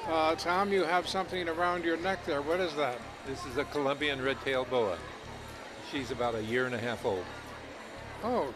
Tom, you have something around your neck there. What is that? This is a Colombian red-tailed boa. She's about a year and a half old. Oh,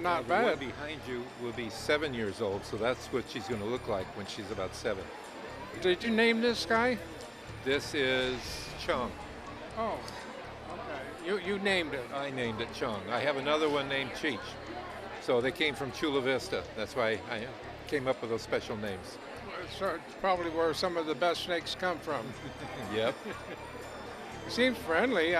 not The one bad. behind you will be 7 years old, so that's what she's going to look like when she's about 7. Did you name this guy? This is Chong. Oh, okay. You named it. I named it Chong. I have another one named Cheech. So they came from Chula Vista. That's why I came up with those special names. So it's probably where some of the best snakes come from. Yep. Seems friendly.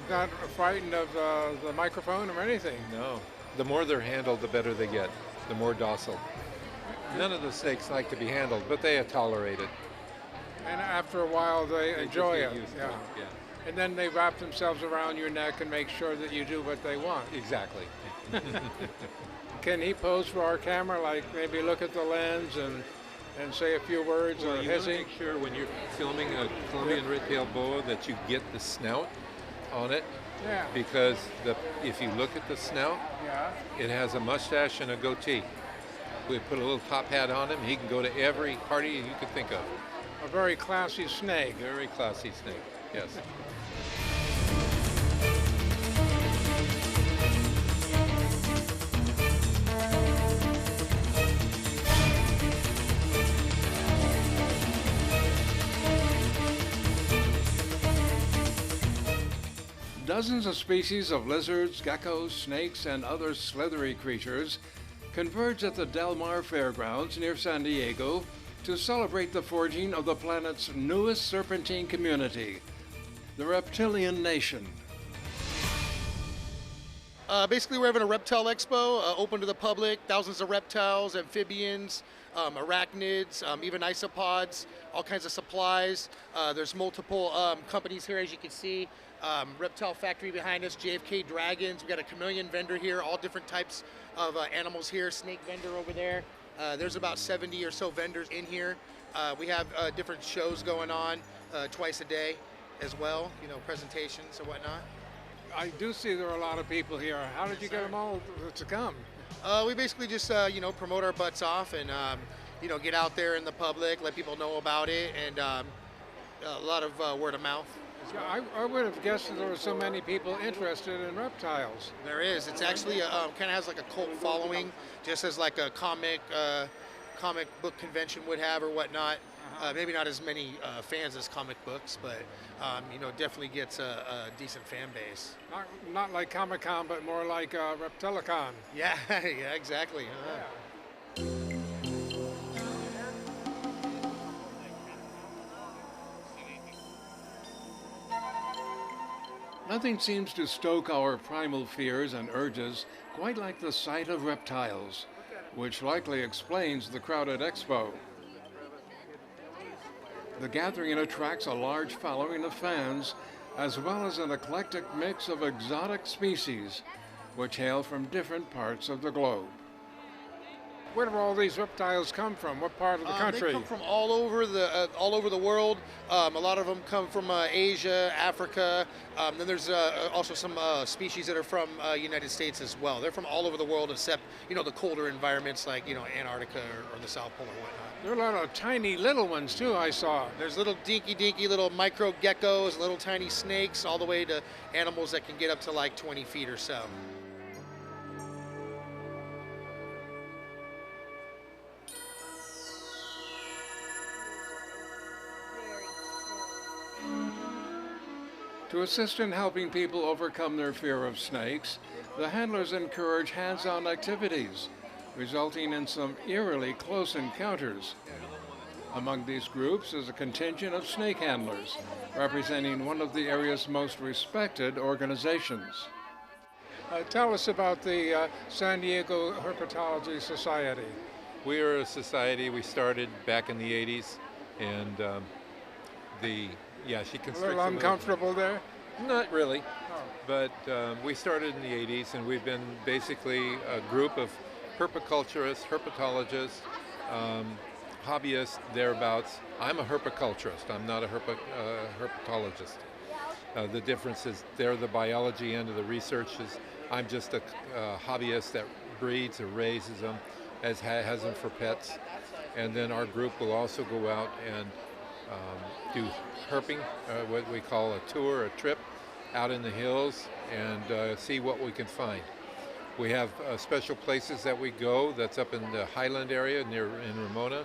Not frightened of the microphone or anything. No. The more they're handled, the better they get. The more docile. None of the snakes like to be handled, but they tolerate it. And after a while, they They enjoy just it. get used to Yeah. it. Yeah. And then they wrap themselves around your neck and make sure that you do what they want. Exactly. Can he pose for our camera, like maybe look at the lens and say a few words, Well, or you want to hissing? make sure when you're filming a Colombian red-tailed boa that you get the snout on it, Yeah. because if you look at the snout, Yeah. it has a mustache and a goatee. We put a little top hat on him. He can go to every party you could think of. A very classy snake. Very classy snake. Yes. Dozens of species of lizards, geckos, snakes, and other slithery creatures converge at the Mar Fairgrounds near San Diego to celebrate the forging of the planet's newest serpentine community, the Reptilian Nation. Basically, we're having a Reptile Expo open to the public. Thousands of reptiles, amphibians, arachnids, even isopods, all kinds of supplies. There's multiple companies here, as you can see. Reptile factory behind us, JFK Dragons. We got a chameleon vendor here, all different types of animals here. Snake vendor over there. There's about 70 or so vendors in here. We have different shows going on twice a day as well, presentations and whatnot. I do see there are a lot of people here. How did you get them all to come? We basically just, promote our butts off and, get out there in the public, let people know about it, and a lot of word of mouth. Yeah, I would have guessed that there were so many people interested in reptiles. There is. It's actually kind of has like a cult following, just as like a comic book convention would have or whatnot. Maybe not as many fans as comic books, but definitely gets a decent fan base. Not like Comic-Con, but more like Reptilicon. Yeah, yeah, exactly. Uh-huh. Nothing seems to stoke our primal fears and urges quite like the sight of reptiles, which likely explains the crowded expo. The gathering attracts a large following of fans, as well as an eclectic mix of exotic species, which hail from different parts of the globe. Where do all these reptiles come from? What part of the country? They come from all over the world. A lot of them come from Asia, Africa. Then there's also some species that are from United States as well. They're from all over the world, except the colder environments like Antarctica or the South Pole or whatnot. There are a lot of tiny little ones too, I saw. There's little dinky little micro geckos, little tiny snakes, all the way to animals that can get up to like 20 feet or so. To assist in helping people overcome their fear of snakes, the handlers encourage hands-on activities, resulting in some eerily close encounters. Among these groups is a contingent of snake handlers, representing one of the area's most respected organizations. Tell us about the San Diego Herpetology Society. We are a society. We started back in the 80s, and she A constricts little uncomfortable there? Not really, Oh. but we started in the 80s, and we've been basically a group of herpiculturists, herpetologists, hobbyists, thereabouts. I'm a herpiculturist. I'm not a herpetologist. The difference is they're the biology end of the research. I'm just a hobbyist that breeds or raises them, has them for pets. And then our group will also go out and do herping, what we call a tour, a trip out in the hills, and see what we can find. We have special places that we go that's up in the highland area in Ramona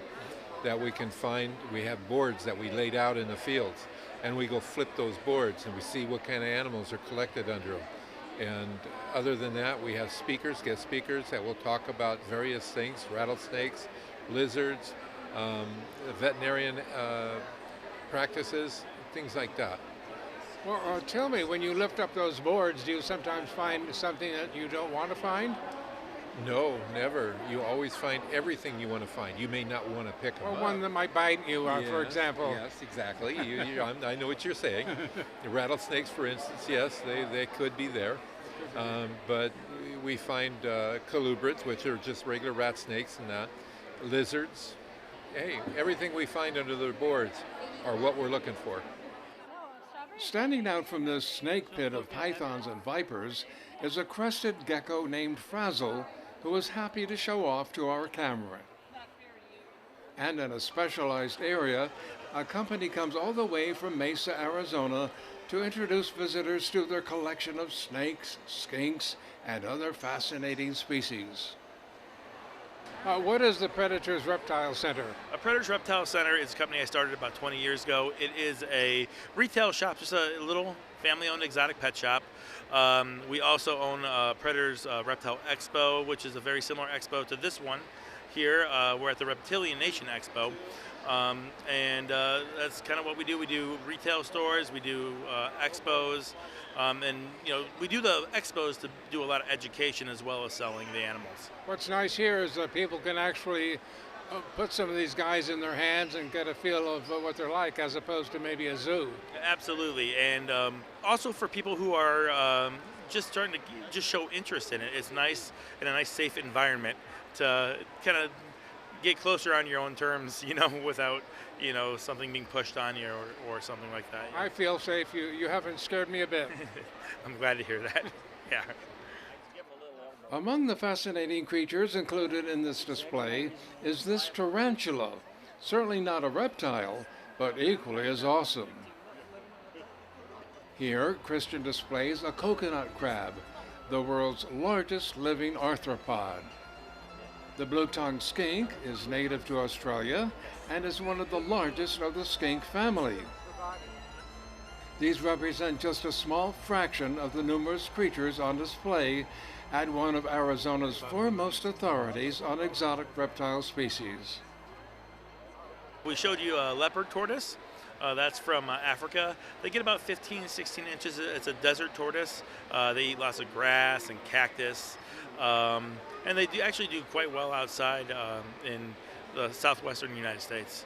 that we can find. We have boards that we laid out in the fields, and we go flip those boards and we see what kind of animals are collected under them. And other than that, we have speakers, guest speakers, that will talk about various things, rattlesnakes, lizards, veterinarian practices, things like that. Well, tell me, when you lift up those boards, do you sometimes find something that you don't want to find? No, never. You always find everything you want to find. You may not want to pick them Or up. one that might bite you, for example. Yes, exactly. I know what you're saying. The rattlesnakes, for instance, yes, they could be there. But we find colubrids, which are just regular rat snakes and that. Lizards. Hey, everything we find under the boards are what we're looking for. Standing out from this snake pit of pythons and vipers is a crested gecko named Frazzle, who is happy to show off to our camera. And in a specialized area, a company comes all the way from Mesa, Arizona, to introduce visitors to their collection of snakes, skinks, and other fascinating species. What is the Predators Reptile Center? A Predators Reptile Center is a company I started about 20 years ago. It is a retail shop, just a little family-owned exotic pet shop. We also own Predators Reptile Expo, which is a very similar expo to this one here. We're at the Reptilian Nation Expo. And that's kind of what we do. We do retail stores, we do expos, and we do the expos to do a lot of education as well as selling the animals. What's nice here is that people can actually put some of these guys in their hands and get a feel of what they're like, as opposed to maybe a zoo. Absolutely, and also for people who are just starting to just show interest in it, it's nice in a nice safe environment to kind of get closer on your own terms, without, something being pushed on you or something like that. I feel safe. You haven't scared me a bit. I'm glad to hear that. Yeah. Among the fascinating creatures included in this display is this tarantula. Certainly not a reptile, but equally as awesome. Here, Christian displays a coconut crab, the world's largest living arthropod. The blue-tongued skink is native to Australia and is one of the largest of the skink family. These represent just a small fraction of the numerous creatures on display at one of Arizona's foremost authorities on exotic reptile species. We showed you a leopard tortoise. That's from Africa. They get about 15, 16 inches. It's a desert tortoise. They eat lots of grass and cactus. And they actually do quite well outside in the southwestern United States.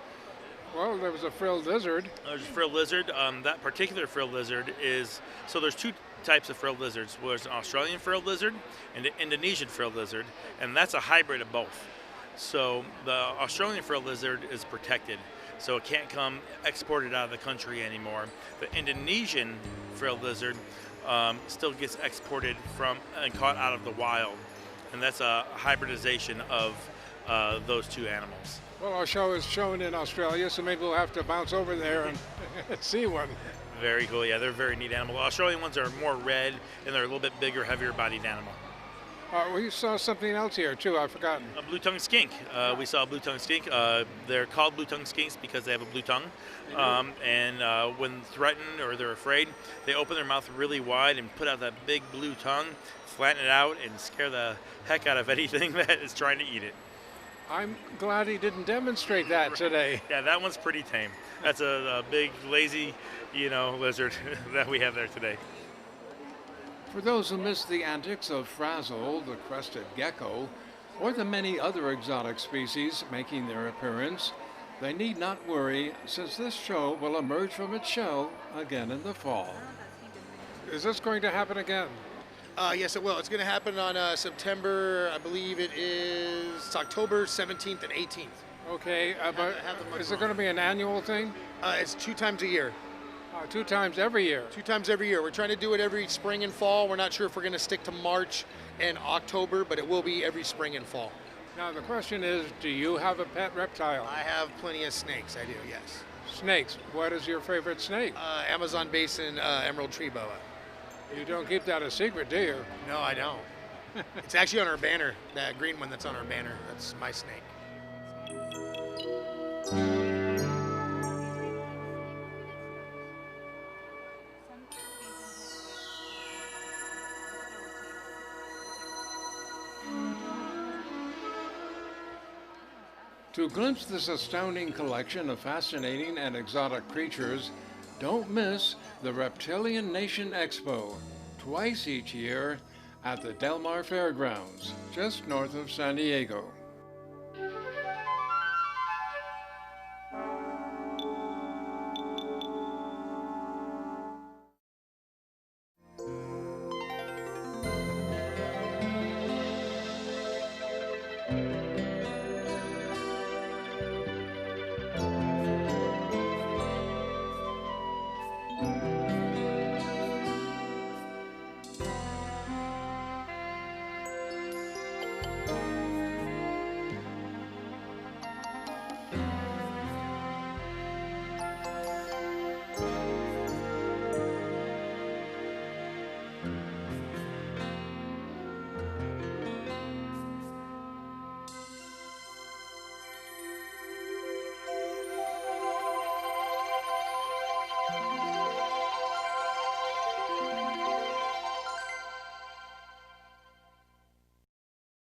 Well, there was a frilled lizard. There's a frilled lizard. That particular frilled lizard is, so there's two types of frilled lizards. There's an Australian frilled lizard and an Indonesian frilled lizard, and that's a hybrid of both. So the Australian frilled lizard is protected, so it can't come exported out of the country anymore. The Indonesian frilled lizard still gets exported from and caught out of the wild, and that's a hybridization of those two animals. Well, our show is shown in Australia, so maybe we'll have to bounce over there and see one. Very cool. Yeah, they're a very neat animal. The Australian ones are more red, and they're a little bit bigger, heavier-bodied animal. We saw something else here, too. I've forgotten. A blue-tongued skink. We saw a blue-tongued skink. They're called blue-tongued skinks because they have a blue tongue. And when threatened or they're afraid, they open their mouth really wide and put out that big blue tongue, flatten it out, and scare the heck out of anything that is trying to eat it. I'm glad he didn't demonstrate that today. Yeah, that one's pretty tame. That's a big, lazy, lizard that we have there today. For those who missed the antics of Frazzle, the crested gecko, or the many other exotic species making their appearance, they need not worry, since this show will emerge from its shell again in the fall. Is this going to happen again? Yes, it will. It's going to happen on September, I believe it's October 17th and 18th. Okay, but is it going to be an annual thing? It's 2 times a year. 2 times every year? 2 times every year. We're trying to do it every spring and fall. We're not sure if we're going to stick to March and October, but it will be every spring and fall. Now the question is, do you have a pet reptile? I have plenty of snakes. I do, yes. Snakes. What is your favorite snake? Amazon basin emerald tree boa. You don't keep that a secret, do you? No, I don't. It's actually on our banner. That green one that's on our banner. That's my snake. To glimpse this astounding collection of fascinating and exotic creatures, don't miss the Reptilian Nation Expo, twice each year at the Mar Fairgrounds, just north of San Diego.